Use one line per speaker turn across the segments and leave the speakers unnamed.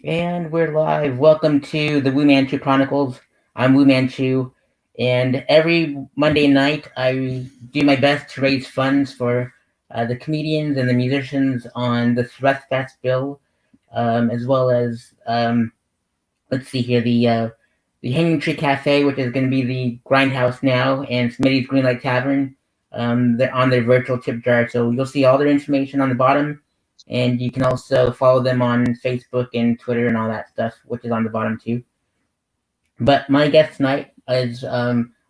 And we're live. Welcome to the Wu-Man Chu Chronicles. I'm Wu-Man Chu, and every Monday night I do my best to raise funds for the comedians and the musicians on the Thrust Fest bill, as well as let's see here the Hanging Tree Cafe, which is going to be the Grindhouse now, and Smitty's Greenlight Tavern. They're on their virtual tip jar, so you'll see all their information on the bottom, and you can also follow them on Facebook and Twitter and all that stuff, which is on the bottom too. But my guest tonight is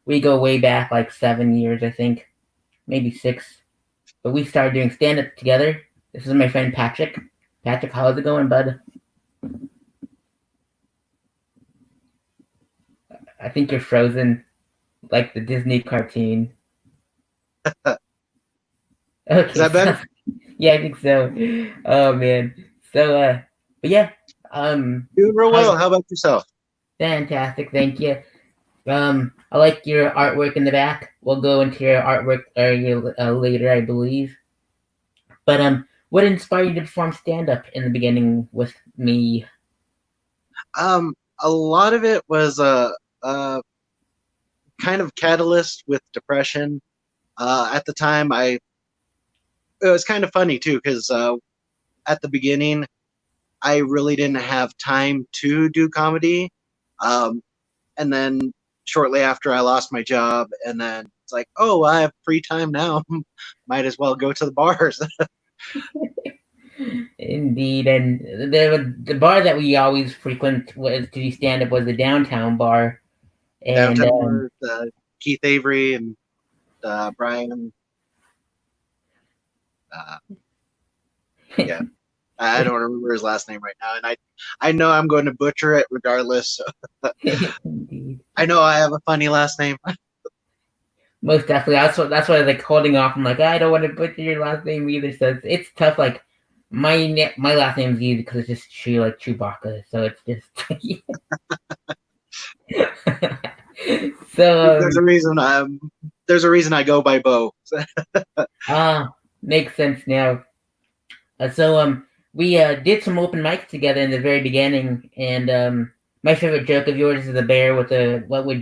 we go way back like 7 years, I think, maybe 6. But we started doing stand up together. This is my friend Patrick. Patrick, how's it going, bud? I think you're frozen, like the Disney cartoon. Okay,
Is that better?
Yeah, I think so. Oh man. So but yeah,
Doing real well. How about yourself?
fantastic, thank you. I like your artwork in the back. We'll go into your artwork area later, I believe. But what inspired you to perform stand up in the beginning with me?
A lot of it was a kind of catalyst with depression. At the time, it was kind of funny too because at the beginning, I really didn't have time to do comedy. And then shortly after, I lost my job, and then it's like, oh, I have free time now. Might as well go to the bars.
Indeed, and the bar that we always frequent was to do stand up was the downtown bar, and
Downtown bars, Keith Avery and Brian. Yeah. I don't remember his last name right now, and I know I'm going to butcher it regardless. So. I know I have a funny last name.
Most definitely. That's why I was like holding off. I'm like, I don't want to butcher your last name either. So it's tough. Like my last name is easy because it's just Chew, like Chewbacca. So it's just. So
there's a reason I go by Bo.
Makes sense now. So we did some open mics together in the very beginning, and my favorite joke of yours is the bear with the what would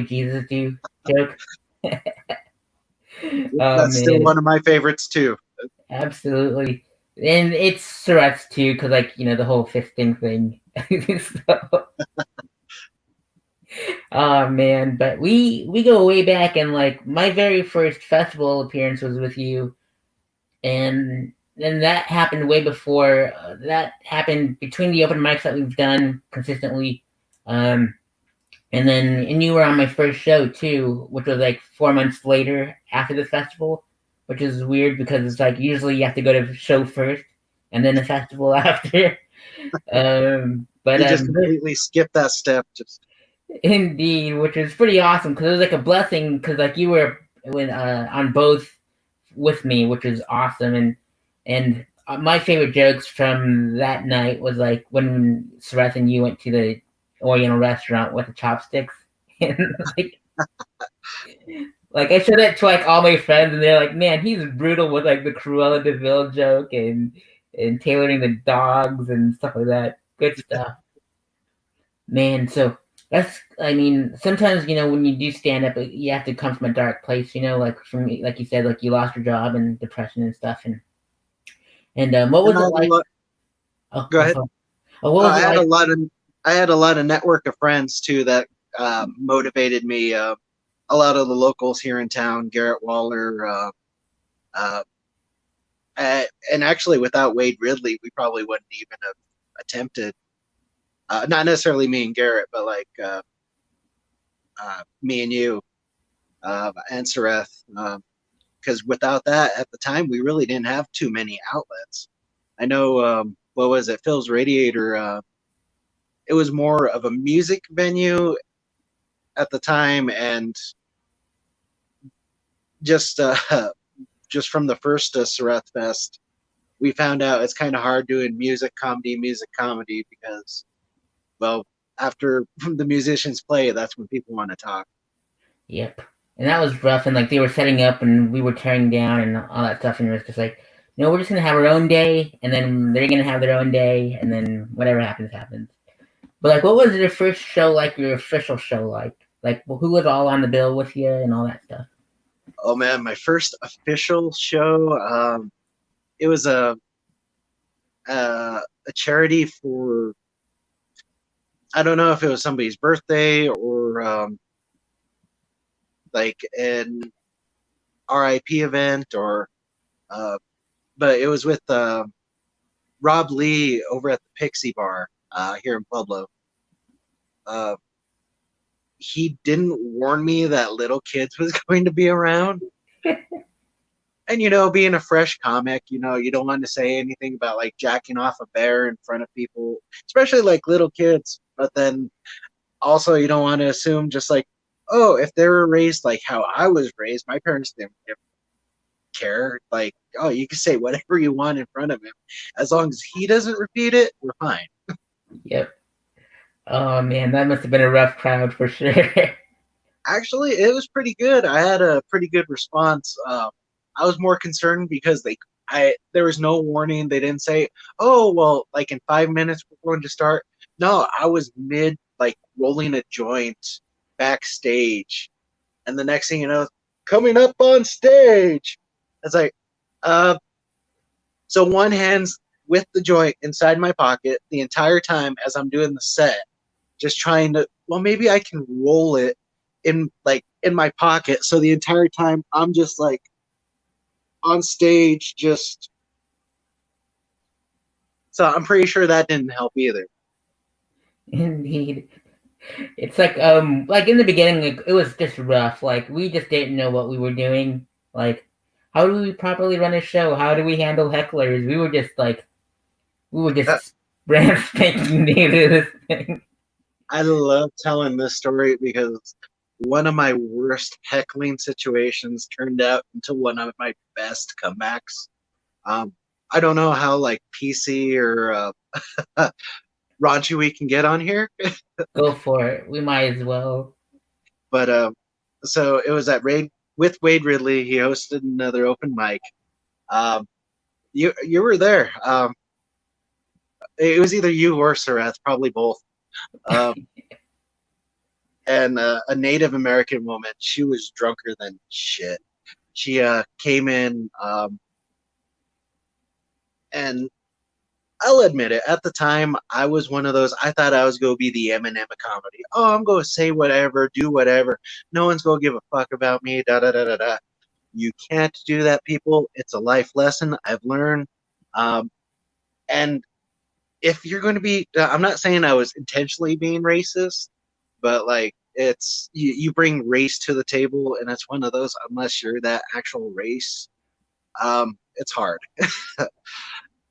Jesus do joke.
That's still one of my favorites too.
Absolutely, and it's Surratt's too, because like the whole fisting thing. So, oh man, but we go way back, and like my very first festival appearance was with you, and then that happened way before. That happened between the open mics that we've done consistently. And you were on my first show too, which was like 4 months later after the festival, which is weird because it's like usually you have to go to the show first and then the festival after. But
you just completely skipped that step. Just
indeed, which was pretty awesome because it was like a blessing because like you were on both with me, which was awesome. And my favorite jokes from that night was like when Sarath and you went to the Oriental restaurant with the chopsticks, and like I showed that to like all my friends, and they're like, "Man, he's brutal with like the Cruella de Vil joke and tailoring the dogs and stuff like that. Good stuff, man." So I mean, sometimes when you do stand up, you have to come from a dark place. Like for me, like you said, like you lost your job and depression and stuff, and what was it like?
Go ahead.
What was
I
it
had
like?
I had a lot of network of friends too that motivated me. A lot of the locals here in town, Garrett Waller, and actually without Wade Ridley, we probably wouldn't even have attempted. Not necessarily me and Garrett, but like me and you and Sareth. Because without that, at the time, we really didn't have too many outlets. I know, what was it, Phil's Radiator? It was more of a music venue at the time, and just just from the first Sareth Fest, we found out it's kind of hard doing music comedy because, well, after the musicians play, that's when people want to talk.
Yep. And that was rough, and like they were setting up and we were tearing down and all that stuff, and it was just like no, we're just gonna have our own day, and then they're gonna have their own day, and then whatever happens, happens. But like, what was your first show like? Your official show like? Like, who was all on the bill with you and all that stuff?
Oh man, my first official show. It was a charity for, I don't know if it was somebody's birthday or like an RIP event or but it was with Rob Lee over at the Pixie Bar here in Pueblo. Uh, he didn't warn me that little kids was going to be around. And being a fresh comic, you don't want to say anything about like jacking off a bear in front of people, especially like little kids. But then also you don't want to assume just like, oh, if they were raised like how I was raised, my parents didn't care. Like, oh, you can say whatever you want in front of him, as long as he doesn't repeat it, we're fine.
Yep. Oh man, that must have been a rough crowd for sure.
Actually, it was pretty good. I had a pretty good response. I was more concerned because there was no warning. They didn't say, "Oh, well, like in 5 minutes we're going to start." No, I was mid like rolling a joint backstage, and the next thing you know, coming up on stage, it's like, uh, so one hand's with the joint inside my pocket the entire time as I'm doing the set, just trying to, well, maybe I can roll it in my pocket. So the entire time I'm just like on stage, just, so I'm pretty sure that didn't help either.
Indeed. It's like in the beginning, it was just rough. Like we just didn't know what we were doing. Like, how do we properly run a show? How do we handle hecklers? We were just brand spanking new to this thing.
I love telling this story because one of my worst heckling situations turned out into one of my best comebacks. Um, I don't know how like PC or raunchy we can get on here,
Go for it. We might as well.
but so it was at Raid with Wade Ridley. He hosted another open mic. Um, you were there. It was either you or Sarath, probably both. Um, and a Native American woman. She was drunker than shit. She came in, and I'll admit it. At the time, I was one of those. I thought I was going to be the Eminem of comedy. Oh, I'm going to say whatever, do whatever. No one's going to give a fuck about me. Da da da da da. You can't do that, people. It's a life lesson I've learned. Um, and if you're going to be, I'm not saying I was intentionally being racist, but like it's you bring race to the table, and it's one of those. Unless you're that actual race, it's hard.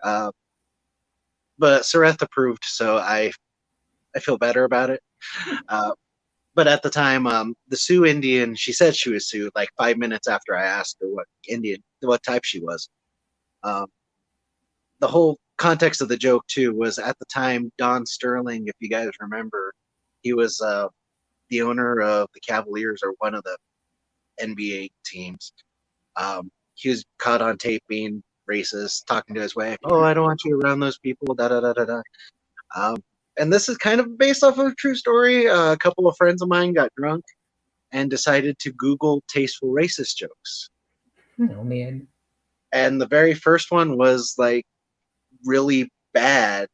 uh, but Sareth approved, so I feel better about it. Uh, but at the time, the Sioux Indian, she said she was Sioux like 5 minutes after I asked her what type she was. Um, the whole context of the joke too was at the time Don Sterling, if you guys remember, he was the owner of the Cavaliers or one of the NBA teams. He was caught on tape being racist, talking to his wife. Oh, I don't want you around those people. Da da da da da. Um, and this is kind of based off of a true story. A couple of friends of mine got drunk and decided to Google tasteful racist jokes.
Oh man.
And the very first one was like really bad.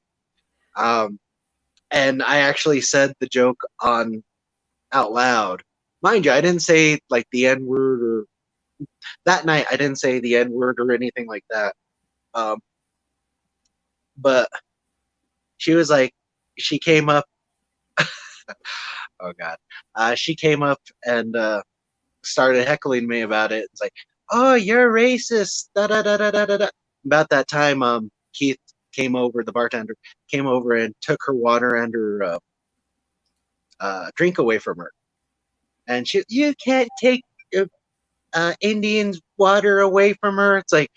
Um, and I actually said the joke on out loud. Mind you, I didn't say like the N word or that night. I didn't say the N word or anything like that. Um, but she was like, she came up. Oh God, she came up and started heckling me about it. It's like, oh, you're racist. Da da da da da da. About that time, Keith came over. The bartender came over and took her water and her drink away from her. And you can't take Indians' water away from her. It's like,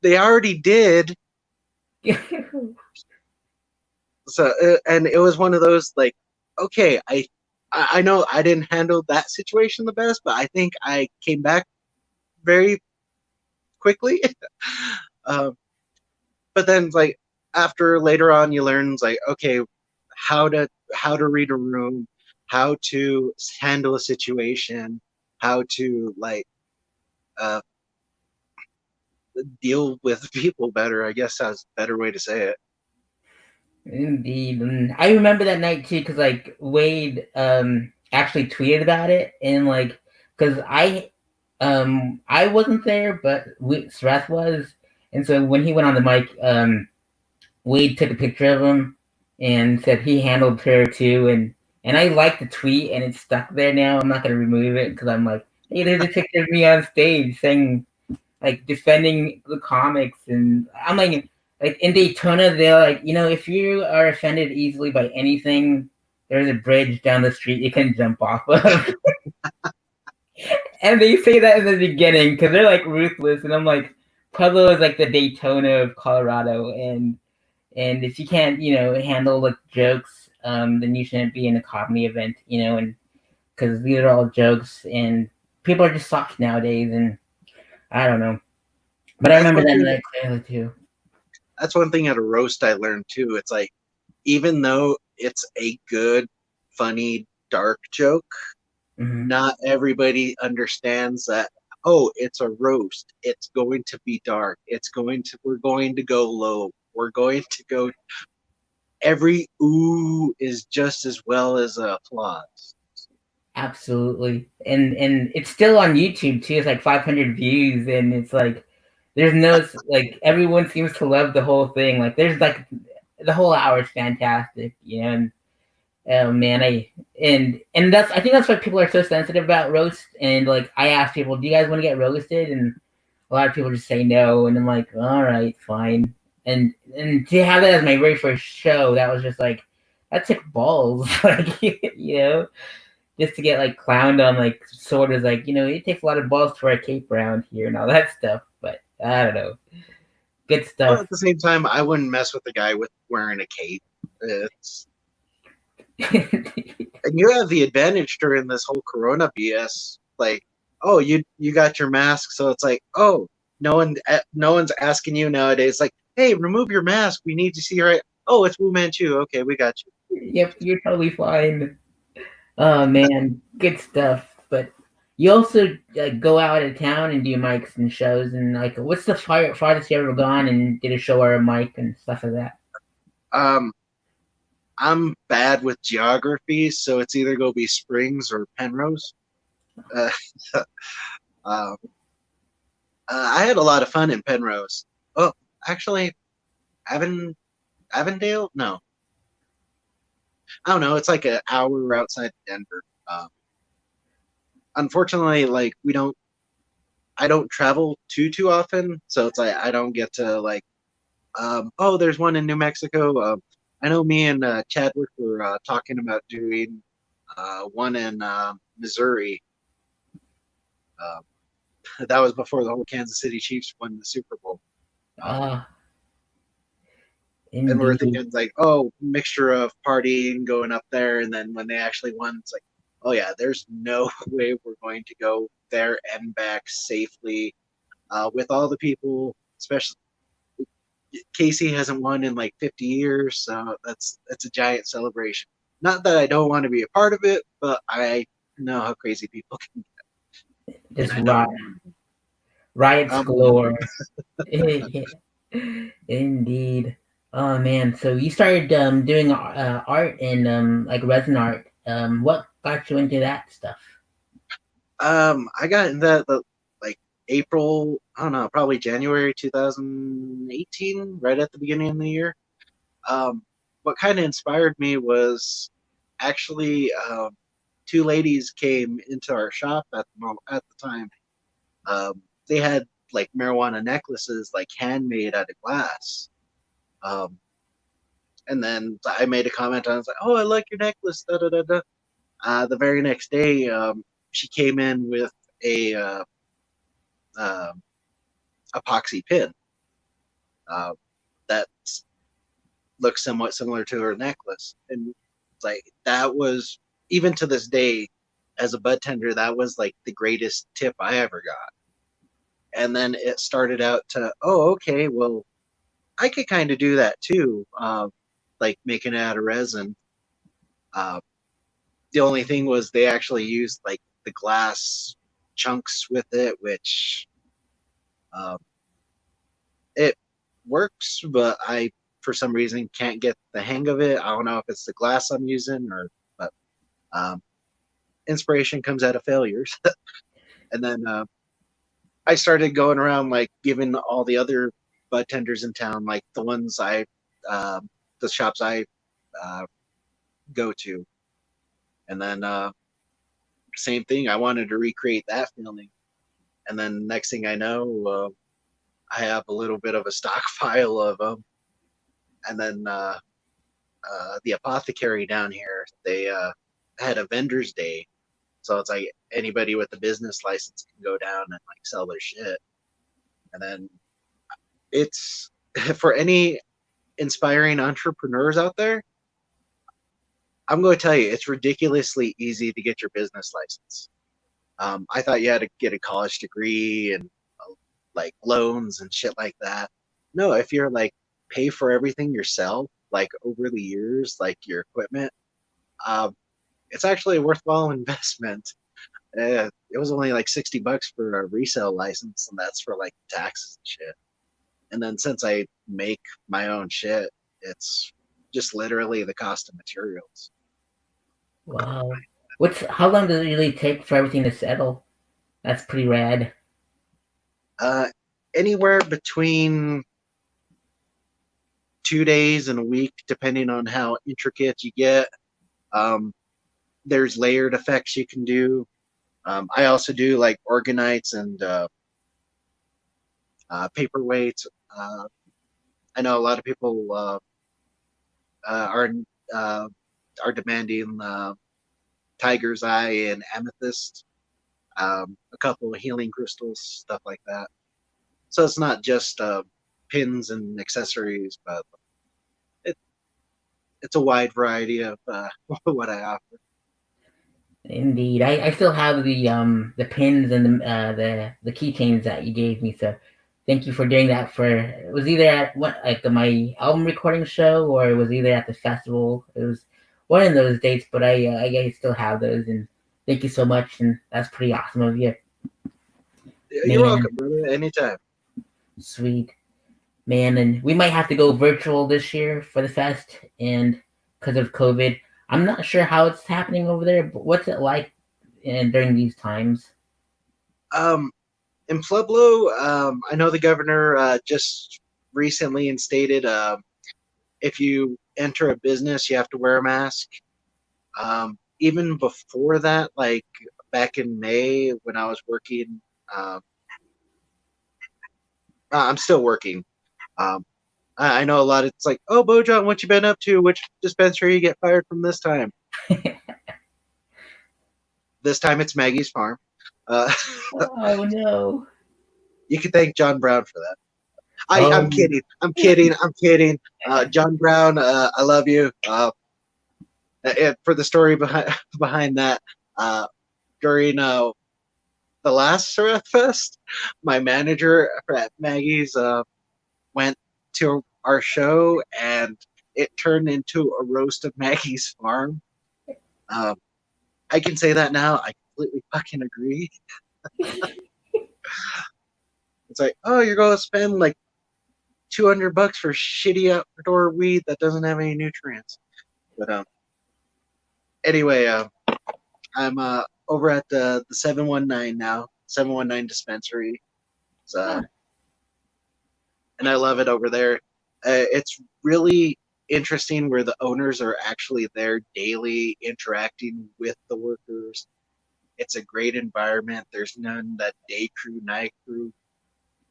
they already did. So, and it was one of those like, okay, I know I didn't handle that situation the best, but I think I came back very quickly. um, but then like after later on, you learn like okay, how to read a room, how to handle a situation, how to like uh, deal with people better. I guess that's a better way to say it.
Indeed. And I remember that night too, because like Wade actually tweeted about it, and like because I wasn't there, but Sreth was, and so when he went on the mic, Wade took a picture of him and said he handled her too, and I liked the tweet, and it's stuck there now. I'm not gonna remove it because I'm like, hey, there's a picture of me on stage saying like defending the comics, and I'm like in Daytona, they're like, if you are offended easily by anything, there's a bridge down the street you can jump off of. And they say that in the beginning because they're like ruthless, and I'm like, Pueblo is like the Daytona of Colorado, and if you can't, handle like jokes, then you shouldn't be in a comedy event, and because these are all jokes, and people are just soft nowadays, and I don't know. But I
That's
remember
one
that
thing.
night clearly too.
That's one thing at a roast I learned too. It's like even though it's a good, funny, dark joke,
Mm-hmm.
not everybody understands that. Oh, it's a roast. It's going to be dark. We're going to go low. We're going to go. Every ooh is just as well as applause.
Absolutely, and it's still on YouTube too. It's like 500 views, and it's like there's no like everyone seems to love the whole thing. Like there's like the whole hour is fantastic, and oh man, and that's I think that's why people are so sensitive about roast. And like I ask people, do you guys want to get roasted? And a lot of people just say no, and I'm like, all right, fine. And to have that as my very first show, that was just like that took balls, like just to get like clowned on, like sort of like it takes a lot of balls to wear a cape around here and all that stuff. But I don't know, good
Well,
stuff.
at the same time, I wouldn't mess with the guy with wearing a cape. It's and you have the advantage during this whole Corona BS. Like, oh, you got your mask, so it's like, oh, no one's asking you nowadays. Like, hey, remove your mask. We need to see your. Oh, it's Wu-Man Chu. Okay, we got you.
Yep, you're totally fine. Oh man, good stuff. But you also go out of town and do mics and shows, and like, what's the farthest you ever gone and did a show or a mic and stuff like that?
Um, I'm bad with geography, so it's either go be Springs or Penrose. Uh, um, I had a lot of fun in Penrose. Oh, actually, Avondale? No, I don't know. It's like an hour outside Denver. Unfortunately, like I don't travel too often, so it's like I don't get to like. Oh, there's one in New Mexico. I know me and Chadwick were talking about doing one in Missouri. Um, that was before the whole Kansas City Chiefs won the Super Bowl. Um,
Ah,
and we're
indeed.
thinking like, oh, mixture of partying, going up there, and then when they actually won, it's like, oh yeah, there's no way we're going to go there and back safely with all the people, especially Casey hasn't won in like 50 years, so that's a giant celebration. Not that I don't want to be a part of it, but I know how crazy people can, and
Just
I don't.
riots
I'm one of them.
galore. Indeed. Oh man, so you started doing art and like resin art. What got you into that stuff?
I got in that like April. I don't know, probably January 2018, right at the beginning of the year. What kind of inspired me was actually two ladies came into our shop at the time. They had like marijuana necklaces, like handmade out of glass. Um, and then I made a comment on it. I was like, "Oh, I like your necklace." Da, da, da, da. The very next day, she came in with a uh, epoxy pin uh, that looks somewhat similar to her necklace, and it's like that was even to this day, as a bud tender, that was like the greatest tip I ever got. And then it started out to, oh, okay, well, I could kind of do that too, like making it out of resin. Uh, the only thing was they actually used like the glass chunks with it, which um, it works, but I for some reason can't get the hang of it. I don't know if it's the glass I'm using or, but um, inspiration comes out of failures. And then I started going around like giving all the other bud tenders in town, like the ones um, the shops I uh, go to, and then same thing. I wanted to recreate that feeling, and then next thing I know, I have a little bit of a stockpile of them, and then the apothecary down here, they had a vendor's day, so it's like anybody with a business license can go down and like sell their shit, and then it's for any inspiring entrepreneurs out there. I'm going to tell you, it's ridiculously easy to get your business license. I thought you had to get a college degree and like loans and shit like that. No, if you're like pay for everything yourself, like over the years, like your equipment, um, it's actually a worthwhile investment. It was only like $60 for a resale license, and that's for like taxes and shit. And then since I make my own shit, it's just literally the cost of materials.
Wow. How long does it usually take for everything to settle? That's pretty rad.
Uh, Anywhere between 2 days and a week, depending on how intricate you get. Um, there's layered effects you can do. I also do like organites and paperweights. Uh, I know a lot of people uh, are uh, are demanding tiger's eye and amethyst, a couple of healing crystals, stuff like that. So it's not just pins and accessories, but it, it's a wide variety of what I offer.
Indeed, I still have the pins and the keychains that you gave me. So thank you for doing that. For it was either at what like my album recording show or it was either at the festival. It was one of those dates, but I still have those. And thank you so much. And that's pretty awesome of you,
You're
man.
welcome, brother. Anytime.
Sweet. Man, and we might have to go virtual this year for the fest, and because of COVID, I'm not sure how it's happening over there. But what's it like during these times?
Um, in Pueblo, I know the governor just recently instated if you enter a business, you have to wear a mask. Even before that, like back in May when I was working, um, I'm still working. Um, I know a lot. It's like, oh, Bojan, what you been up to? Which dispensary you get fired from this time? This time it's Maggie's Farm. Uh,
Oh no!
you can thank John Brown for that. I'm
Um,
kidding. I'm kidding. I'm kidding. John Brown, I love you. For the story behind behind that, uh, during the last Surf Fest, my manager at Maggie's went to our show, and it turned into a roast of Maggie's Farm. Um, I can say that now. I completely fucking agree. It's like, oh, you're going to spend like $200 for shitty outdoor weed that doesn't have any nutrients. But anyway, I'm over at the 719 now, 719 dispensary. So, and I love it over there. It's really interesting where the owners are actually there daily interacting with the workers. It's a great environment. There's none that day crew, night crew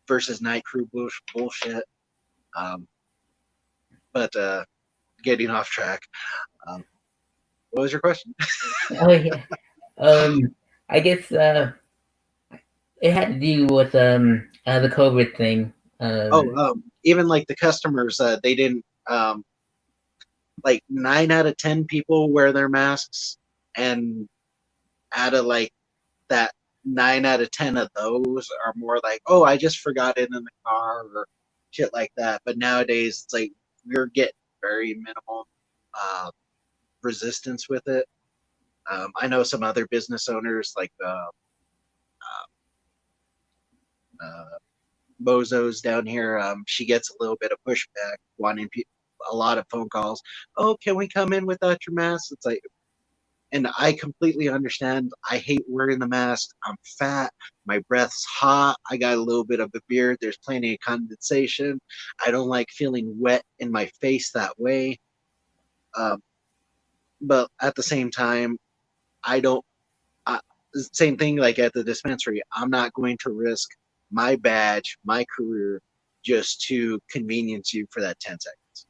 versus night crew bullshit. Um, but getting off track. Um, what was your question?
oh yeah. Um, I guess it had to do with the COVID thing.
Oh,
Um,
even like the customers, they didn't like 9 out of 10 people wear their masks, and out of like that 9 out of 10 of those are more like, oh, I just forgot it in the car or shit like that. But nowadays, it's like we're getting very minimal uh, resistance with it. I know some other business owners like uh, Bozo's down here. She gets a little bit of pushback, wanting a lot of phone calls. Oh, can we come in without your mask? It's like, and I completely understand. I hate wearing the mask. I'm fat. My breath's hot. I got a little bit of a beard. There's plenty of condensation. I don't like feeling wet in my face that way. Um, but at the same time, I don't. I, same thing like at the dispensary. I'm not going to risk my badge, my career, just to convenience you for that 10 seconds.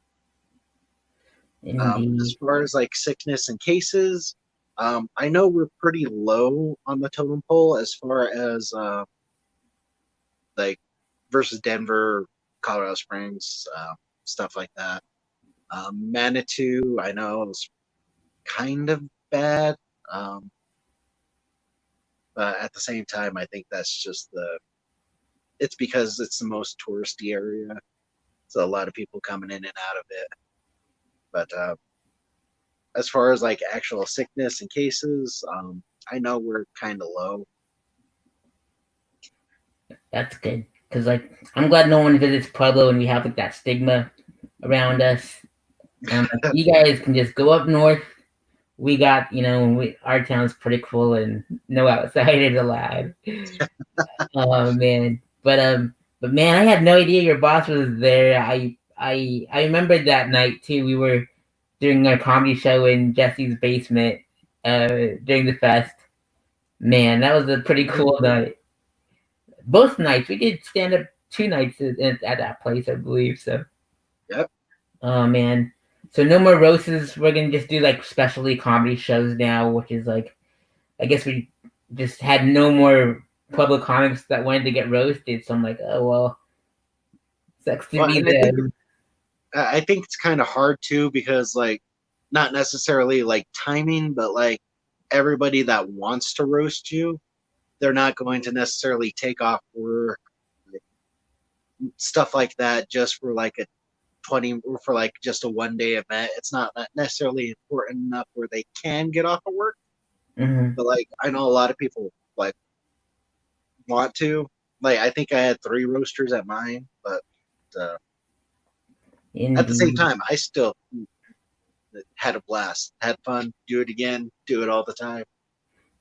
As
Indeed.
far as like sickness and cases, I know we're pretty low on the totem pole as far as like versus Denver, Colorado Springs, stuff like that. Manitou, I know is kind of bad, um, but at the same time, I think that's just the. It's because it's the most touristy area, so a lot of people coming in and out of it. But as far as like actual sickness and cases, I know we're kind of low.
That's good. Because, like, I'm glad no one visits Pueblo and we have, like, that stigma around us. Like, you guys can just go up north. We got, our town's pretty cool and no outsiders allowed. Oh, man. But man, I had no idea your boss was there. I remembered that night, too. We were doing a comedy show in Jesse's basement during the fest. Man, that was a pretty cool night. Both nights. We did stand up 2 nights at that place, I believe. So,
Yep.
oh man. So no more roasts. We're gonna just do like specialty comedy shows now, which is like, I guess we just had no more public comics that wanted to get roasted. So I'm like, oh well, sucks to
Well,
be
and
them.
I think it's kind of hard too because like not necessarily like timing, but like everybody that wants to roast you, they're not going to necessarily take off work, like, stuff like that, just for like a 20 or for like just a 1 day event. It's not necessarily important enough where they can get off of work.
Mm-hmm.
But like I know a lot of people like want to. Like I think I had 3 roasters at mine, but uh, at the same
Indeed.
time, I still had a blast, had fun, do it again, do it all the time.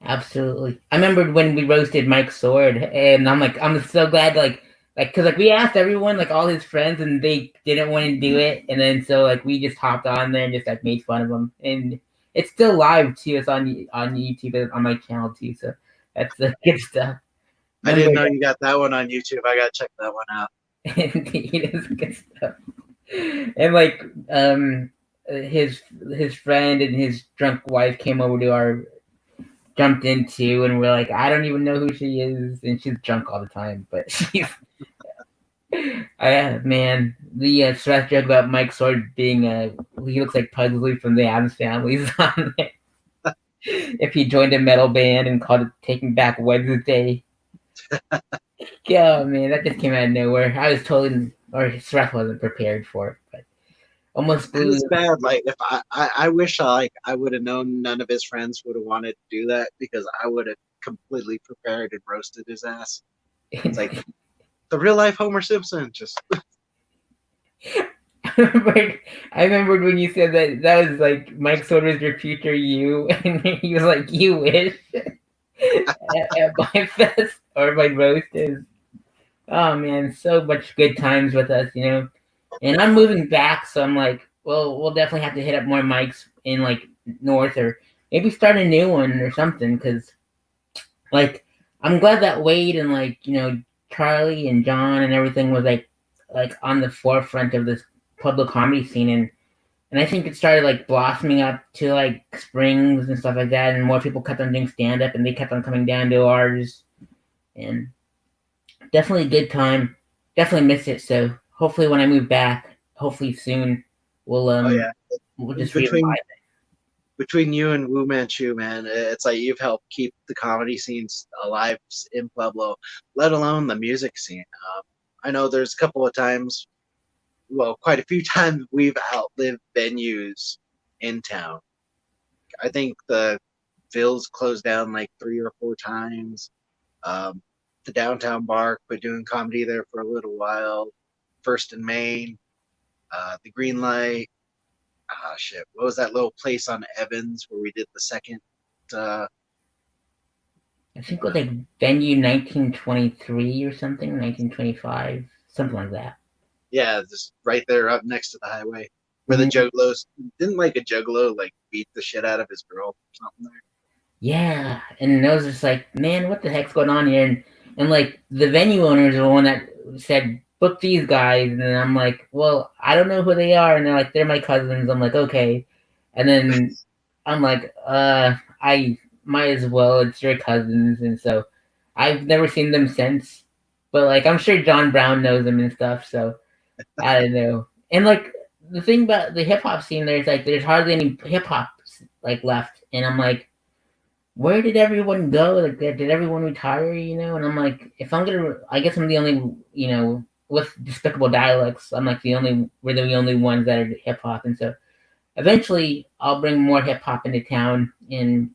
Absolutely. I remembered when we roasted Mike Sword, and I'm like, I'm so glad, cause like we asked everyone, like all his friends, and they didn't want to do it, and then so like we just hopped on there and just like made fun of him, and it's still live too. It's on YouTube on my channel too, so that's the good stuff.
I didn't
Remember
know you got that one on YouTube. I gotta check that one out.
that? Indeed, it's good stuff. And like his his friend and his drunk wife came over to our jumped into, and we're like, I don't even know who she is, and she's drunk all the time, but she's man, the stress joke about Mike Sword being he looks like Pugsley from the Addams Family is on there. If he joined a metal band and called it Taking Back Wednesday. Yeah, man, that just came out of nowhere. I was totally, or Sreth wasn't prepared for it, but almost
And
blew.
it's bad. Like if I wish I would have known none of his friends would have wanted to do that because I would have completely prepared and roasted his ass. It's like the real life Homer Simpson. Just
I remembered when you said that was like Mike Sword was your future you, and he was like, "You wish." At my fest or my roast is, oh man, so much good times with us. And I'm moving back, so I'm like, well, we'll definitely have to hit up more mics in like North, or maybe start a new one or something. Because like, I'm glad that Wade and like Charlie and John and everything was like on the forefront of this public comedy scene, and I think it started like blossoming up to like Springs and stuff like that, and more people kept on doing stand up, and they kept on coming down to ours, and definitely a good time. Definitely miss it. So hopefully when I move back, hopefully soon, we'll
oh yeah,
we'll just revive
between
it.
between you and Wu-Man Chu, man, it's like you've helped keep the comedy scenes alive in Pueblo, let alone the music scene. I know there's a couple of times, well, quite a few times we've outlived venues in town. I think the Phil's closed down like 3 or 4 times. Um, the downtown bar quit doing comedy there for a little while. First and Main, the Green Light. Ah, shit. What was that little place on Evans where we did the second? Uh,
I think it was like venue 1923 or something, 1925, something like that.
yeah, just right there up next to the highway where the
Mhm.
juggalos didn't like a juggalo like beat the shit out of his girl or something there.
Yeah, and I was just like, man, what the heck's going on here? And like the venue owners are the one that said book these guys, and then I'm like, well, I don't know who they are, and they're like, they're my cousins. I'm like, okay, and then I'm like, I might as well. It's your cousins, and so I've never seen them since. But like, I'm sure John Brown knows them and stuff, so I don't know. And like the thing about the hip hop scene, there's like there's hardly any hip hop like left, and I'm like, where did everyone go? Like, did everyone retire? And I'm like, if I'm gonna, I guess I'm the only, with Despicable Dialects, I'm like we're the only ones that are hip hop, and so eventually I'll bring more hip hop into town and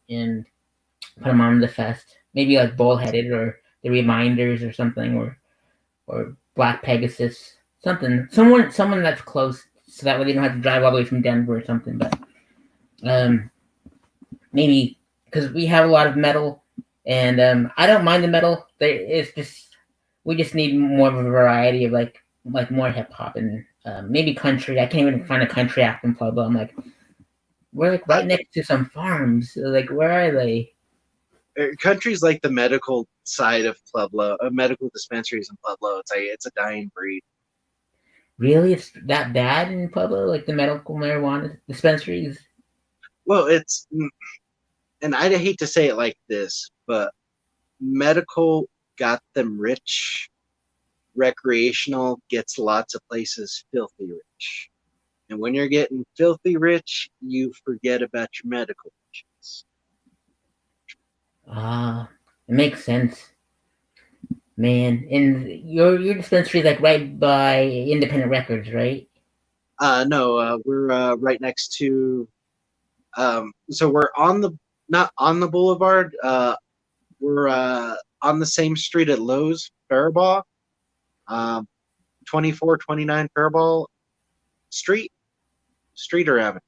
put them on the fest. Maybe like Bullheaded or the Reminders or something, or Black Pegasus, something, someone that's close, so that way they don't have to drive all the way from Denver or something. But um, maybe because we have a lot of metal, and I don't mind the metal. It's just we just need more of a variety of like more hip hop and maybe country. I can't even find a country act in Pueblo. I'm like, we're like
Uh,
right next to some farms. Like, where are they?
Countries like the medical side of Pueblo, medical dispensaries in Pueblo, it's a dying breed.
Really, it's that bad in Pueblo? Like the medical marijuana dispensaries?
Well, and I hate to say it like this, but medical got them rich. Recreational gets lots of places filthy rich. And when you're getting filthy rich, you forget about your medical riches.
Ah, it makes sense, man. And your dispensary is like right by Independent Records, right?
No, we're right next to. So we're on the not on the boulevard. We're on the same street at Lowe's, Faribault, 2429 Faribault Street, Street or Avenue.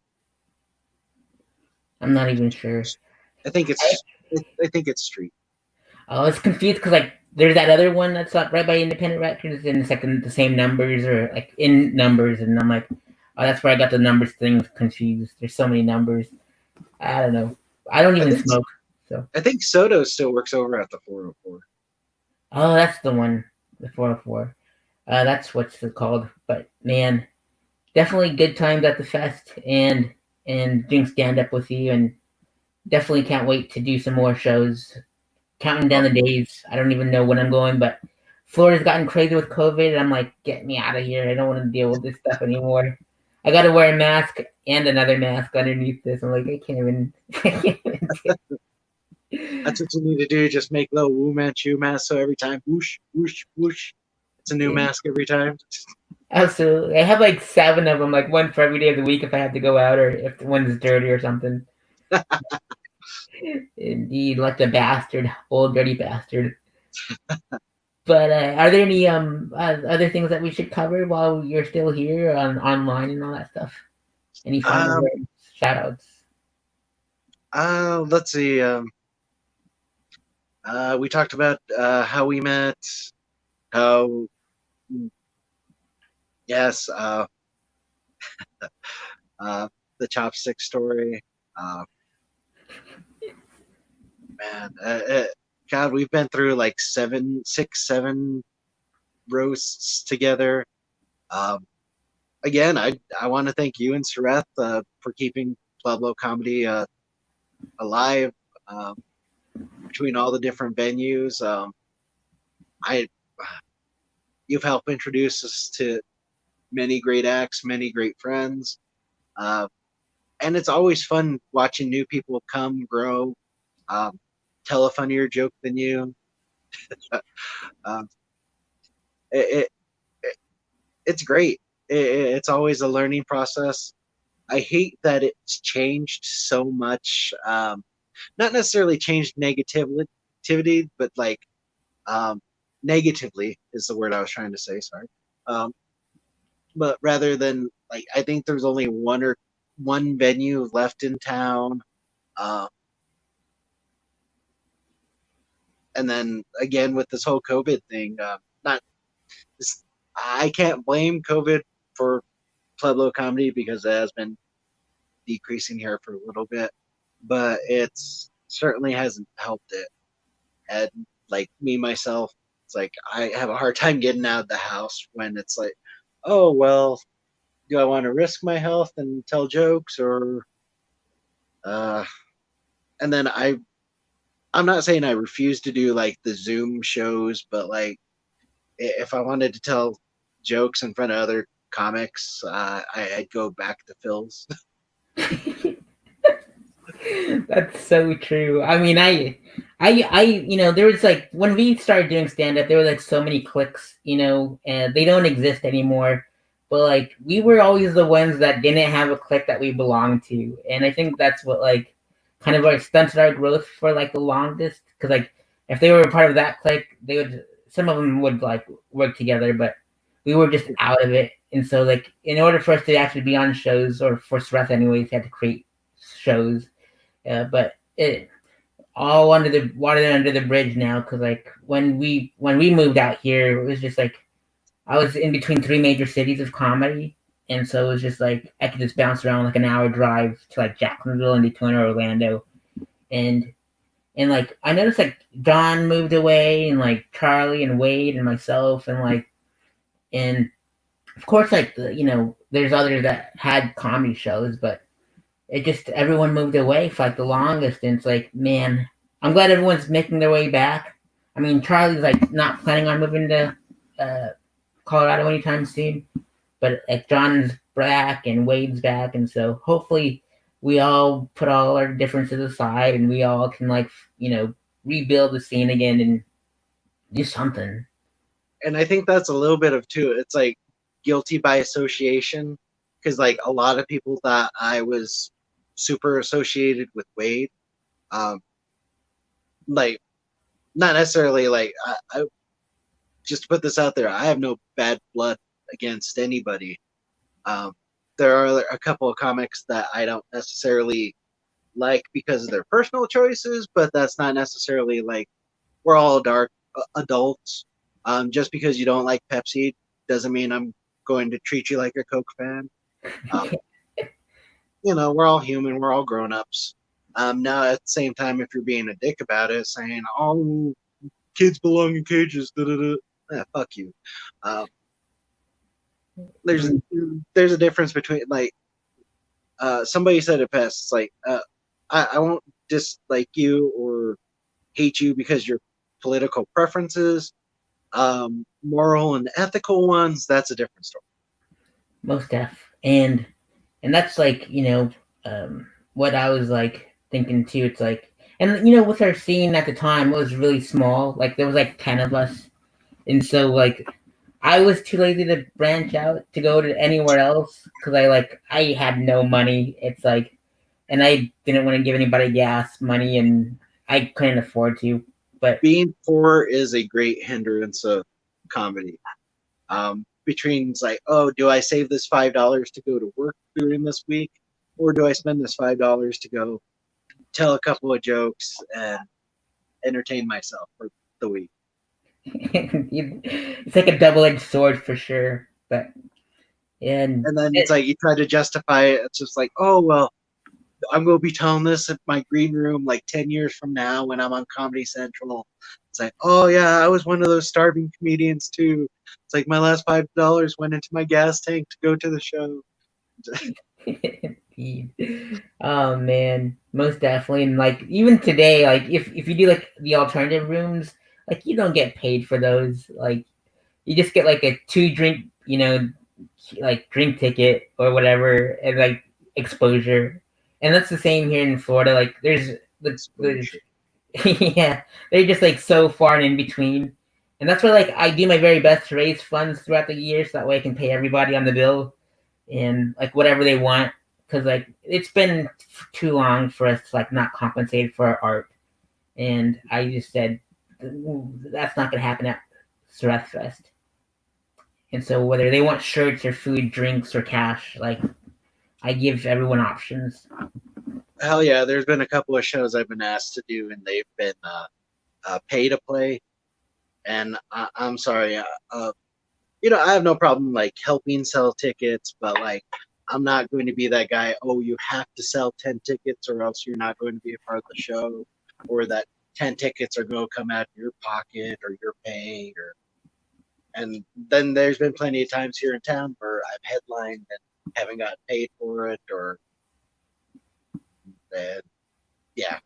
I'm not even sure.
I think
I,
it's I think it's Street.
I was confused because like there's that other one that's like right by Independent Records, and it's like in the same numbers or like in numbers, and I'm like, oh, that's where I got the numbers things confused. There's so many numbers. I don't know. I don't
I
even
think
smoke, so.
I think Soto still works over at the 404.
Oh, that's the one, the 404. That's what's it called. But man, definitely good times at the fest and doing stand up with you, and definitely can't wait to do some more shows. Counting down the days. I don't even know when I'm going, but Florida's gotten crazy with COVID, and I'm like, get me out of here. I don't want to deal with this stuff anymore. I got to wear a mask and another mask underneath this. I'm like, I can't even. I can't even
That's what you need to do. Just make little Wu-Man Chu mask so every time, whoosh, whoosh, whoosh, it's a new mask every time.
Absolutely. I have like 7 of them, like one for every day of the week if I have to go out or if one's dirty or something. Indeed, like the bastard, old dirty bastard. But are there any other things that we should cover while you're still here on online and all that stuff? Any final
Um,
words, shout outs?
let's see. We talked about how we met. How yes, uh, the chopstick story. Uh, man, God, we've been through like 7 roasts together. Um, Again, I want to thank you and Sareth for keeping Pueblo comedy alive um, between all the different venues. I You've helped introduce us to many great acts, many great friends, uh, and it's always fun watching new people come, grow, um, tell a funnier joke than you. Um, it, it it's great. It's always a learning process. I hate that it's changed so much. Not necessarily changed negativity, but like um, negatively is the word I was trying to say. Sorry. Um, but rather than like, I think there's only one venue left in town. Uh, and then again with this whole COVID thing, not this, I can't blame COVID for Pueblo comedy because it has been decreasing here for a little bit, but it's certainly hasn't helped it. And like me myself, it's like I have a hard time getting out of the house when it's like, oh well, do I want to risk my health and tell jokes or uh and then I'm not saying I refuse to do like the Zoom shows, but like if I wanted to tell jokes in front of other comics, I'd go back to Phil's.
That's so true. I mean, there was like when we started doing stand up, there were like so many cliques, and they don't exist anymore. But like we were always the ones that didn't have a clique that we belonged to, and I think that's what like kind of like stunted our growth for like the longest. Because like if they were a part of that clique, some of them would like work together, but we were just out of it. And so like in order for us to actually be on shows, or for Sreth anyways, we had to create shows, but it all under the water under the bridge now, because like when we moved out here, it was just like I was in between three major cities of comedy, and so it was just like I could just bounce around like an hour drive to like Jacksonville and Daytona or Orlando, and like I noticed like John moved away, and like Charlie and Wade and myself, and of course like there's others that had comedy shows, but it just everyone moved away for like the longest, and it's like, man, I'm glad everyone's making their way back. I mean, Charlie's like not planning on moving to uh, Colorado anytime soon, but like John's back and Wade's back, and so hopefully we all put all our differences aside and we all can like rebuild the scene again and do something.
And I think that's a little bit of too. It's like guilty by association because like a lot of people thought I was super associated with Wade. Um, like not necessarily like I just to put this out there. I have no bad blood against anybody. Um, there are a couple of comics that I don't necessarily like because of their personal choices, but that's not necessarily like we're all dark adults. Just because you don't like Pepsi doesn't mean I'm going to treat you like a Coke fan. Um, we're all human. We're all grown ups. Now, at the same time, if you're being a dick about it, saying, "Oh, kids belong in cages," fuck you. Um, there's there's a difference between like somebody said it best. It's like I won't dislike you or hate you because your political preferences. Moral and ethical ones, that's a different story.
Most def. And that's like what I was like thinking too. It's like, and with our scene at the time, it was really small. Like there was like 10 of us, and so like I was too lazy to branch out to go to anywhere else because I had no money. It's like, and I didn't want to give anybody gas money, and I couldn't afford to. But
being poor is a great hindrance of comedy. Between it's like, oh, do I save this $5 to go to work during this week, or do I spend this $5 to go tell a couple of jokes and entertain myself for the week?
it's like a double-edged sword for sure. But
And then it's like you try to justify it. It's just like, oh well, I'm going to be telling this at my green room like 10 years from now when I'm on Comedy Central. It's like, oh yeah, I was one of those starving comedians too. It's like my last $5 went into my gas tank to go to the show.
Oh man, most definitely. And like even today, like if you do like the alternative rooms, like you don't get paid for those. Like you just get like a 2 drink, like drink ticket or whatever, and like exposure. and that's the same here in Florida. Like there's
exposure.
yeah, they're just like so far and in between. And that's why like I do my very best to raise funds throughout the year so that way I can pay everybody on the bill and like whatever they want. Because like it's been too long for us to like not compensate for our art. And I just said that's not gonna happen at Surrath Fest. And so whether they want shirts or food, drinks or cash, like I give everyone options.
Hell yeah, there's been a couple of shows I've been asked to do, and they've been pay to play. And I'm sorry, I have no problem like helping sell tickets, but like I'm not going to be that guy. Oh, you have to sell 10 tickets, or else you're not going to be a part of the show, or that 10 tickets are going to come out of your pocket, or you're paying, or. And then there's been plenty of times here in town where I've headlined and haven't gotten paid for it, or and yeah,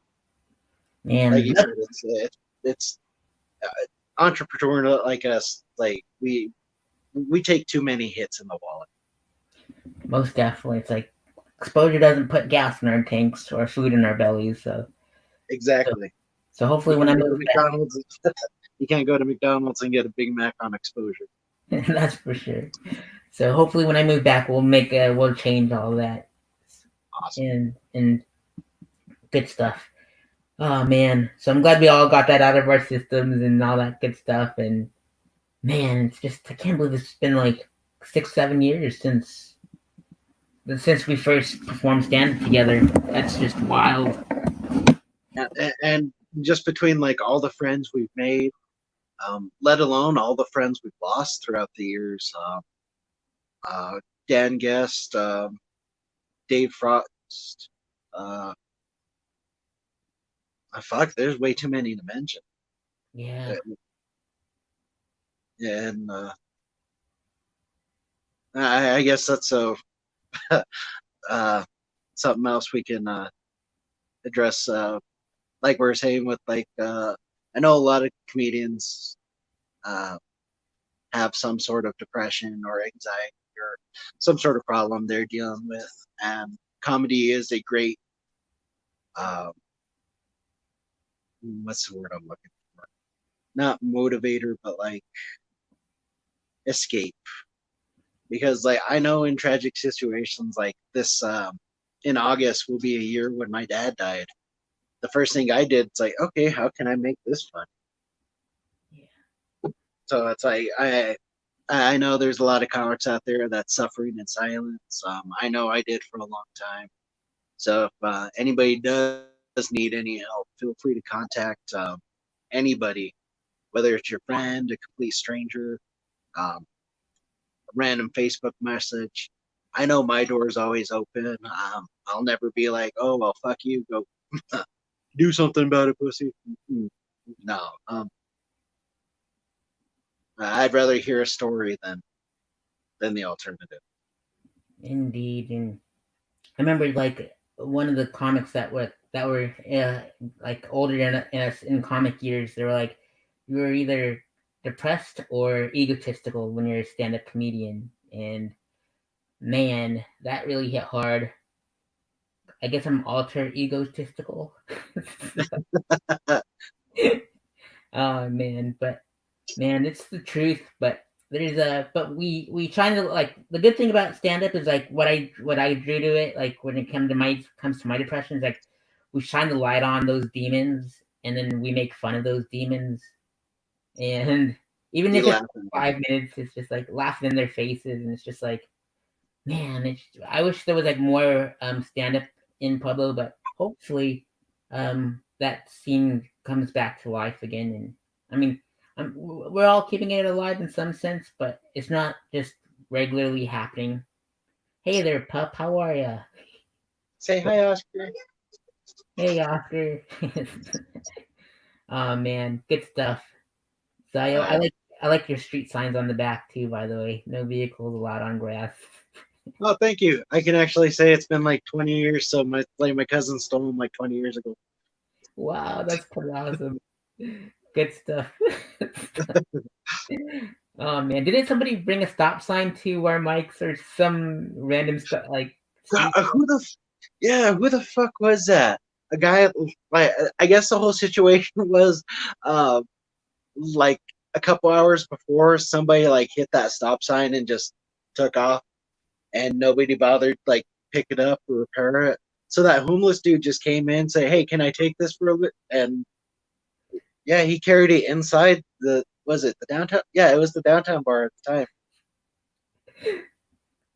like
And
you said, it's entrepreneur like us. Like we take too many hits in the wallet.
most definitely, it's like exposure doesn't put gas in our tanks or food in our bellies. So,
Exactly.
so
You
hopefully when I
can't go to
move
McDonald's. You can't go to McDonald's and get a Big Mac on exposure.
back, that's for sure. So hopefully when I move back, we'll change all that
Awesome.
and good stuff. Oh man, so I'm glad we all got that out of our systems and all that good stuff. And man, it's just I can't believe it's been like 6, 7 years since we first performed stand together. That's just wild.
And just between like all the friends we've made, let alone all the friends we've lost throughout the years. Dan Guest, Dave Frost. Uh, fuck, there's way too many to mention.
Yeah,
Uh, And I guess that's uh, something else we can address. Like we were saying with I know a lot of comedians uh, have some sort of depression or anxiety or some sort of problem they're dealing with, and comedy is a great uh, what's the word I'm looking for? Not motivator, but like escape. Because like I know in tragic situations like this, in August will be a year when my dad died. The first thing I did is like, okay, how can I make this fun?
yeah,
So it's like I know there's a lot of comics out there that's suffering in silence. I know I did for a long time. So if anybody does need any help, feel free to contact anybody, whether it's your friend, a complete stranger, um, a random Facebook message. I know my door is always open. I'll never be like, oh well, fuck you, go do something about it, pussy. No, I'd rather hear a story than the alternative.
indeed. And I remember like one of the comics that were like older than us in comic years. They were like, you were either depressed or egotistical when you're a stand-up comedian, and man, that really hit hard. I guess I'm alter egotistical. Oh man, but man, it's the truth. But we try to like the good thing about stand up is like what I drew to it. Like when it comes to my depression, is like we shine the light on those demons, and then we make fun of those demons. And even
You
if it's
laugh at them.
5 minutes, it's just like laughing in their faces, and it's just like man, I wish there was like more stand up in Pueblo, but hopefully that scene comes back to life again. And I mean, we're all keeping it alive in some sense, but it's not just regularly happening. Hey there, pup. How are ya?
Say hi, Oscar.
Hey, Oscar. Oh man, good stuff. So I
Uh,
like your street signs on the back too. By the way, no vehicles allowed on grass.
oh, thank you. I can actually say it's been like 20 years. So my cousin stole them like 20 years ago.
Wow, that's pretty awesome. Good stuff. Oh man, didn't somebody bring a stop sign to our mics or some random stuff like
God,
street?
who the? Yeah, who the fuck was that? A guy, like, I guess the whole situation was, uh, like a couple hours before somebody like hit that stop sign and just took off, and nobody bothered like pick it up or repair it. So that homeless dude just came in, say, "Hey, can I take this for a bit?" And yeah, he carried it inside the, was it the downtown? Yeah, it was the downtown bar at the time.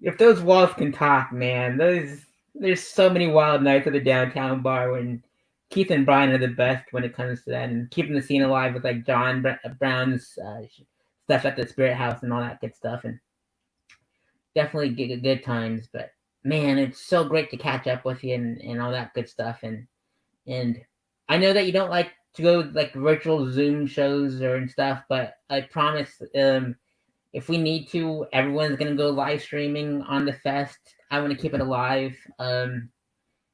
If those walls can talk, man, there's so many wild nights at the downtown bar when Keith and Brian are the best when it comes to that, and keeping the scene alive with like John Brown's stuff at the Spirit House and all that good stuff, and definitely good times. But man, it's so great to catch up with you and all that good stuff, and I know that you don't like to go like virtual Zoom shows or and stuff, but I promise if we need to, everyone's gonna go live streaming on the fest. I want to keep it alive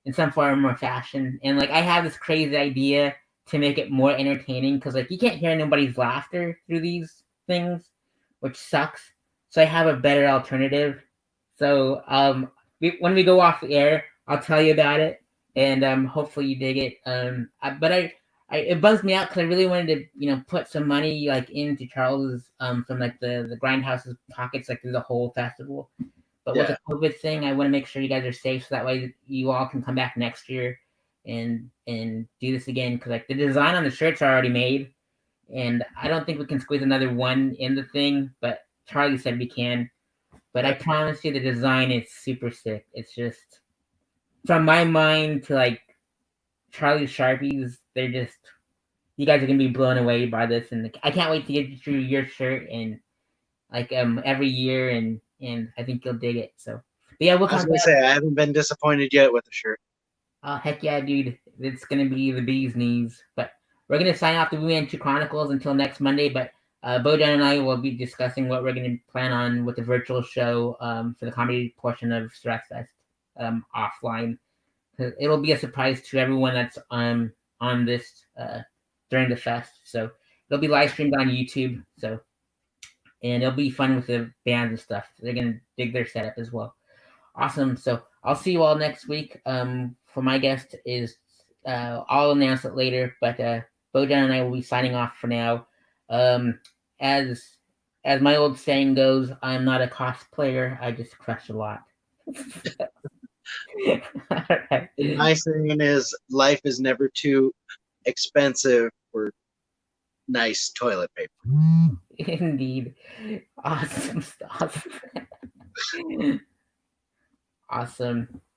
in some form or fashion. And like I have this crazy idea to make it more entertaining because like you can't hear nobody's laughter through these things, which sucks. So I have a better alternative. So when we go off the air, I'll tell you about it, and hopefully you dig it. But it buzzed me out because I really wanted to put some money like into Charles's from like the Grindhouse's pockets like through the whole festival. But with
Yeah,
the COVID thing, I want to make sure you guys are safe so that way you all can come back next year and do this again because like the design on the shirts are already made, and I don't think we can squeeze another one in the thing. But Charlie said we can. But I
yep.
promise you, the design is super sick. It's just from my mind to like Charlie's Sharpies. They're just you guys are gonna be blown away by this, and I can't wait to get through your shirt and like every year, and I think you'll dig it. So, but yeah, we'll
I was
talk
gonna
about.
say I haven't been disappointed yet with the shirt.
Oh heck yeah, dude! It's gonna be the bee's knees. But we're gonna sign off the Wu-Man Chu Chronicles until next Monday. But Bojan and I will be discussing what we're gonna plan on with the virtual show for the comedy portion of Stress Fest offline. It'll be a surprise to everyone that's on this during the fest. So it'll be live streamed on YouTube. So and it'll be fun with the bands and stuff. They're gonna dig their setup as well. Awesome. So I'll see you all next week. For my guest is I'll announce it later, but Bojan and I will be signing off for now. Um, as as my old saying goes, I'm not a cosplayer. I just crush a lot. All right.
And my saying is, life is never too expensive for nice toilet paper.
Indeed. Awesome stuff. Awesome.